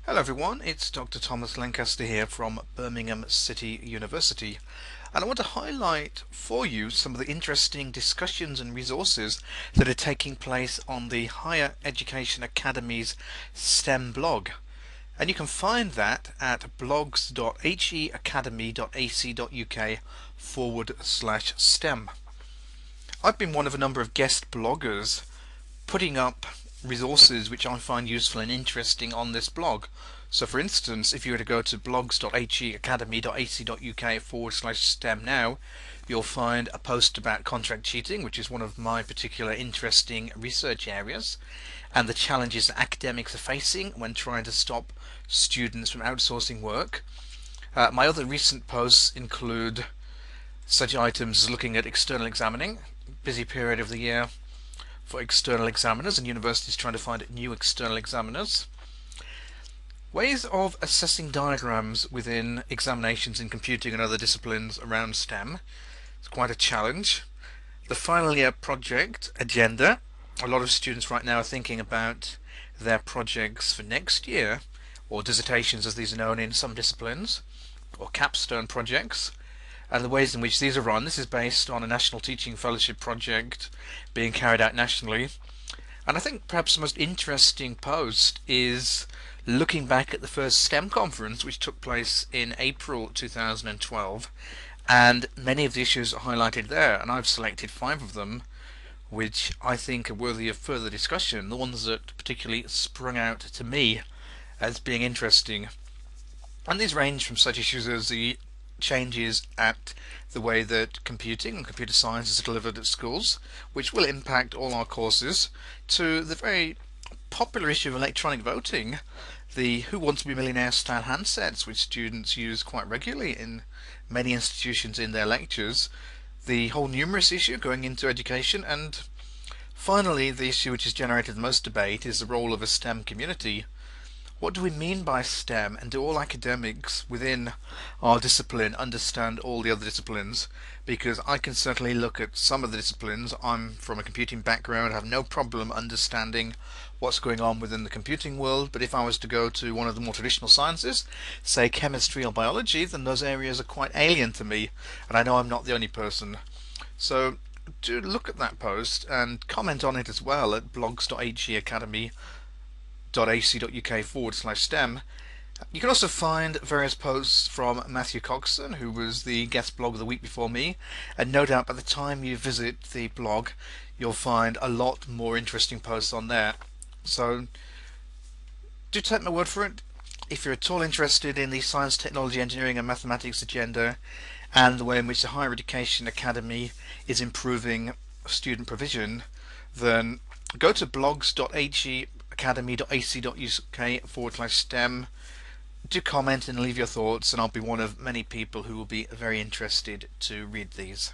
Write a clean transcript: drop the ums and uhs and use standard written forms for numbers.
Hello everyone, it's Dr. Thomas Lancaster here from Birmingham City University, and I want to highlight for you some of the interesting discussions and resources that are taking place on the Higher Education Academy's STEM blog. And you can find that at blogs.heacademy.ac.uk/STEM. I've been one of a number of guest bloggers putting up resources which I find useful and interesting on this blog. So for instance, if you were to go to blogs.heacademy.ac.uk/STEM now, you'll find a post about contract cheating, which is one of my particular interesting research areas, and the challenges that academics are facing when trying to stop students from outsourcing work. My other recent posts include such items as looking at external examining, busy period of the year for external examiners and universities trying to find new external examiners. Ways of assessing diagrams within examinations in computing and other disciplines around STEM. It's quite a challenge. The final year project agenda. A lot of students right now are thinking about their projects for next year, or dissertations as these are known in some disciplines, or capstone projects, and the ways in which these are run. This is based on a National Teaching Fellowship project being carried out nationally. And I think perhaps the most interesting post is looking back at the first STEM conference, which took place in April 2012, and many of the issues are highlighted there, and I've selected 5 of them which I think are worthy of further discussion, the ones that particularly sprung out to me as being interesting. And these range from such issues as the changes at the way that computing and computer science is delivered at schools, which will impact all our courses, to the very popular issue of electronic voting, the Who Wants to Be a Millionaire style handsets which students use quite regularly in many institutions in their lectures, the whole numerous issue going into education, and finally the issue which has generated the most debate is the role of a STEM community. What do we mean by STEM, and do all academics within our discipline understand all the other disciplines? Because I can certainly look at some of the disciplines. I'm from a computing background, I have no problem understanding what's going on within the computing world, but if I was to go to one of the more traditional sciences, say chemistry or biology, then those areas are quite alien to me, and I know I'm not the only person. So do look at that post and comment on it as well at blogs.heacademy.ac.uk/STEM. You can also find various posts from Matthew Coxon, who was the guest blogger the week before me, and no doubt by the time you visit the blog you'll find a lot more interesting posts on there. So do take my word for it. If you're at all interested in the science, technology, engineering and mathematics agenda and the way in which the Higher Education Academy is improving student provision, then go to blogs.heacademy.ac.uk/STEM. Do comment and leave your thoughts, and I'll be one of many people who will be very interested to read these.